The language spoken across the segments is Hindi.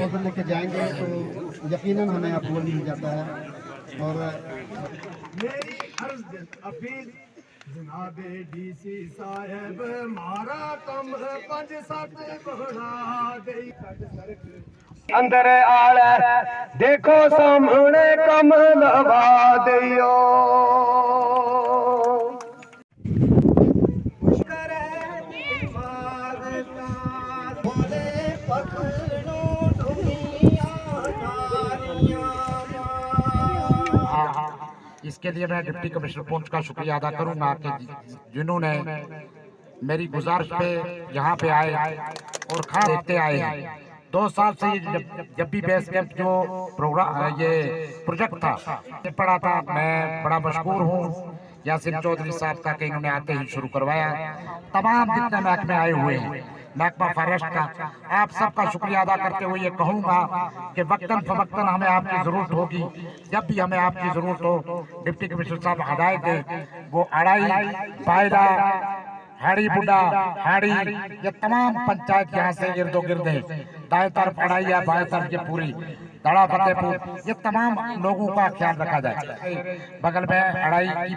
प्रपोजल लेके जाएंगे तो यकीनन हमें अप्रूवल मिल जाता है। और मेरी अर्ज अपील जनाबे डीसी साहब मारा कम 5-7 बढ़ा दे अंदर आला देखो सामने कम लगा दियो इसके लिए मैं डिप्टी कमिश्नर पुंछ का शुक्रिया अदा करूंगा कि जिन्होंने मेरी गुजारिश पे यहाँ पे आए और खाना देखते आए हैं। 2 साल से जब भी बेस कैंप जो प्रोग्राम ये प्रोजेक्ट था पड़ा था, मैं बड़ा मशहूर हूँ यासिन चौधरी साहब का कि इन्होंने आते ही शुरू करवाया। तमाम जितने महकमे आए हुए हैं, महकमा फॉरेस्ट का, आप सबका शुक्रिया अदा करते हुए ये कहूँगा कि वक्तन फवक्तन हमें आपकी ज़रूरत होगी। जब भी हमें आपकी ज़रूरत हो, डिप्टी कमिश्नर साहब हदायत दें, वो अड़ाई पायरा हाड़ी बुढ़ा हाड़ी ये तमाम पंचायत यहाँ से इर्दो गिर्द है, दाएं तरफ अड़ाई है, बाएं तरफ ये पूरी दड़ा फतेहपुर, ये तमाम लोगों का ख्याल रखा जाए। बगल में अड़ाई की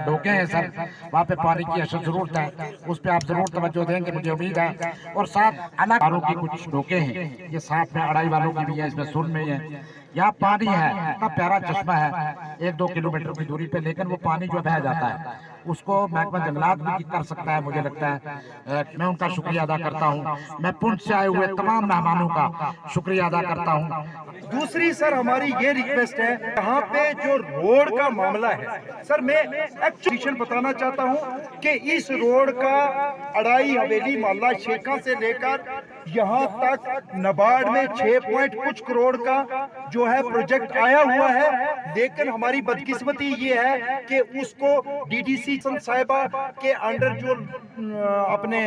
डोके हैं सर, वहाँ पे पानी की अशद जरूरत है, उस पर आप जरूर तवज्जो देंगे मुझे उम्मीद है। और साथ अलग वालों की कुछ डोके हैं, ये साथ में अड़ाई वालों की भी है, इसमें सुन में है। यहाँ पानी है, इतना प्यारा चश्मा है 1-2 किलोमीटर की दूरी पे, लेकिन वो पानी जो बह जाता है उसको महकमा जंगलात भी कर सकता है, मुझे लगता है। मैं उनका शुक्रिया अदा करता हूँ। मैं पुंछ से आए हुए तमाम मेहमानों का शुक्रिया अदा करता हूँ। दूसरी सर हमारी ये रिक्वेस्ट है, यहाँ पे जो रोड का मामला है सर, मैं एक्चुअली बताना चाहता हूँ कि इस रोड का अड़ाई हवेली मोहल्ला शेखा से लेकर यहाँ तक नाबार्ड में 6 पॉइंट कुछ करोड़ का जो है प्रोजेक्ट आया हुआ है, लेकिन हमारी बदकिस्मती ये है कि उसको डीडीसी साहिबा के अंडर जो अपने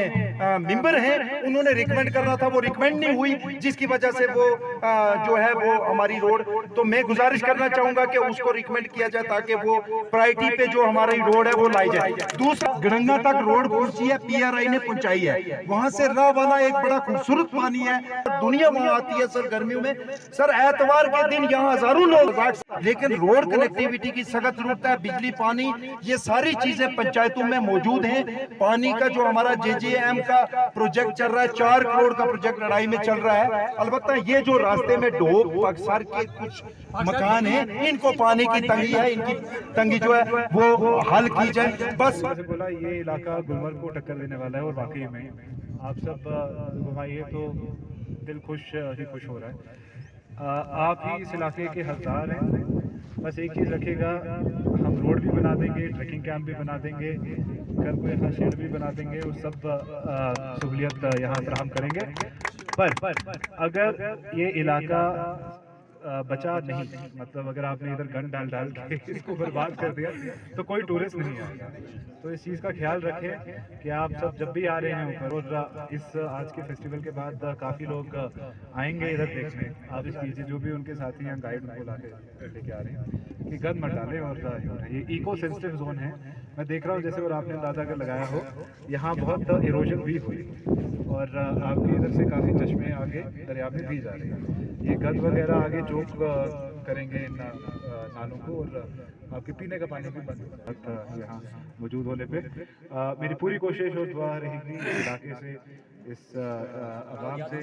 मेंबर हैं उन्होंने रिकमेंड करना था, वो रिकमेंड नहीं हुई, जिसकी वजह से वो जो है वो हमारी रोड, तो मैं गुजारिश करना चाहूंगा कि उसको रिकमेंड किया जाए ताकि वो प्रायोरिटी पे जो हमारी रोड है वो लाई जाए। दूसरा, गड़ंगा तक रोड पहुंची है, पीआरआई ने पहुंचाई है, वहां से राह वाला एक बड़ा खूबसूरत पानी है, दुनिया वहां आती है सर गर्मियों में। सर एतवार के दिन यहाँ हजारों लोग, लेकिन रोड कनेक्टिविटी की सख्त जरूरत है। बिजली पानी ये सारी चीजें पंचायतों में मौजूद हैं। पानी का जो हमारा जेजेएम का प्रोजेक्ट चल रहा है, 4 करोड़ का प्रोजेक्ट लड़ाई में चल रहा है। अलबत्ता ये जो रास्ते में ढोक बक्सर के कुछ मकान हैं, इनको पानी की तंगी है, इनकी तंगी जो है वो हल की जाए। बस बोला ये इलाका गुलमर्ग को टक्कर देने वाला है, और वाकई में आप सब घुमाइए तो दिल खुश ही खुश हो रहा है। आप ही इस इलाके के हकदार हैं। बस एक चीज़ रखिएगा, हम रोड भी बना देंगे, ट्रैकिंग कैंप भी बना देंगे, घर को यहाँ शेड भी बना देंगे, और सब सहूलियत यहाँ फराहम करेंगे। पर अगर ये इलाका बचा नहीं, मतलब अगर आपने इधर गन डाल के इसको बर्बाद कर दिया तो कोई टूरिस्ट नहीं आएगा। तो इस चीज़ का ख्याल रखें कि आप सब जब भी आ रहे हैं ऊपर, और इस आज के फेस्टिवल के बाद काफ़ी लोग आएंगे इधर देखने, आप इस कीजिए जो भी उनके साथी हैं गाइड उनको ला के लेके आ रहे हैं कि गन मत डालें। और ये इको सेंसिटिव जोन है, मैं देख रहा हूँ जैसे, और आपने अंदाजा अगर लगाया हो, यहाँ बहुत इरोजन भी हुई, और आपके इधर से काफ़ी चश्मे आगे दरिया में भी जा रहे हैं। ये गंद वगैरह आगे जोक करेंगे इन नालों को, और आपके पीने का पानी भी बंद यहाँ मौजूद होने पे मेरी पूरी कोशिश और दुआ रहेगी इस इलाके से, इस आवाम से,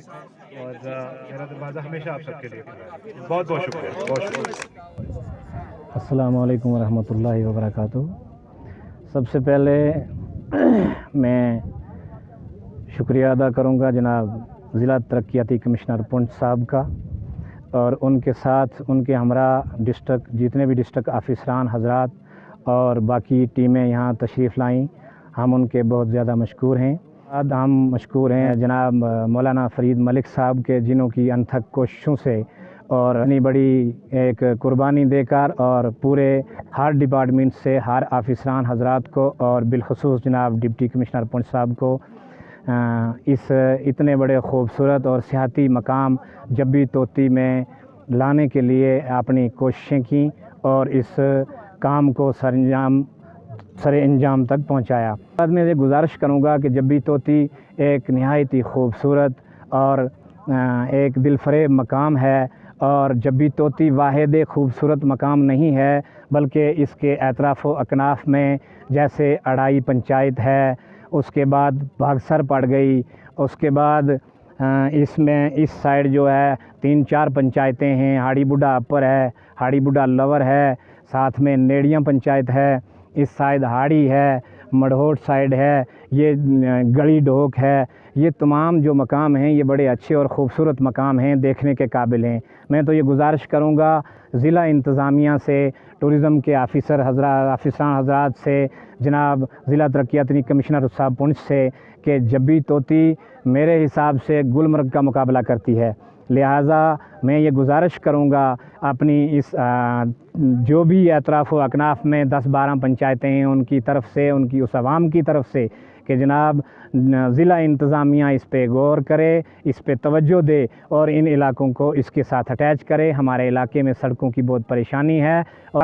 और मेरा दरवाज़ा हमेशा आप सबके लिए खुला है। बहुत बहुत शुक्रिया, बहुत शुक्रिया। अस्सलामु अलैकुम वरहमतुल्लाहि वबरकातुहू। सबसे पहले मैं शुक्रिया अदा करूंगा जनाब ज़िला तरक्याती कमिश्नर पुंछ साहब का, और उनके साथ उनके हमरा डिस्ट्रिक्ट जितने भी डिस्ट्रिक्ट ऑफिसरान हजरात और बाकी टीमें यहाँ तशरीफ़ लाईं, हम उनके बहुत ज़्यादा मशकूर हैं। आज हम मशकूर हैं जनाब मौलाना फ़रीद मलिक साहब के, जिन्हों की अनथक कोशिशों से और इतनी बड़ी एक कुर्बानी देकर, और पूरे हर डिपार्टमेंट से हर ऑफिसरान हजरात को, और बिलखुसूस जनाब डिप्टी कमिश्नर पुंछ साहब को इस इतने बड़े खूबसूरत और सियाहती मकाम जब्बी तोती में लाने के लिए अपनी कोशिशें की, और इस काम को सरे अंजाम तक पहुंचाया। बाद में ये गुजारिश करूंगा कि जब्बी तोती एक नहायत ही खूबसूरत और एक दिलफरेब मकाम है और जब्बी तोती वाहिद खूबसूरत मकाम नहीं है, बल्कि इसके एतराफ़ व अकनाफ़ में जैसे अड़ाई पंचायत है, उसके बाद भागसर पड़ गई, उसके बाद इसमें इस साइड जो है 3-4 पंचायतें हैं। हाड़ी बुढ़ा अपर है, हाड़ी बुढ़ा लोअर है, साथ में नेड़ियाँ पंचायत है, इस साइड हाड़ी है, मढ़ोट साइड है, ये गली ढोक है। ये तमाम जो मकाम हैं ये बड़े अच्छे और ख़ूबसूरत मकाम हैं, देखने के काबिल हैं। मैं तो ये गुजारिश करूँगा ज़िला इंतज़ामिया से, टूरिज़म के आफिसरान हज़रात से, जनाब ज़िला तरक्याती कमिश्नर साहब पुंछ से, कि जब्बी तोती मेरे हिसाब से गुलमर्ग का मुकाबला करती है। लिहाजा मैं ये गुजारिश करूँगा अपनी इस जो भी अतराफ़ व अकनाफ़ में 10-12 पंचायतें हैं उनकी तरफ से, उनकी उस आवाम की तरफ से, कि जनाब ज़िला इंतज़ामिया इस पे गौर करे, इस पे तवज्जो दे और इन इलाकों को इसके साथ अटैच करे। हमारे इलाके में सड़कों की बहुत परेशानी है और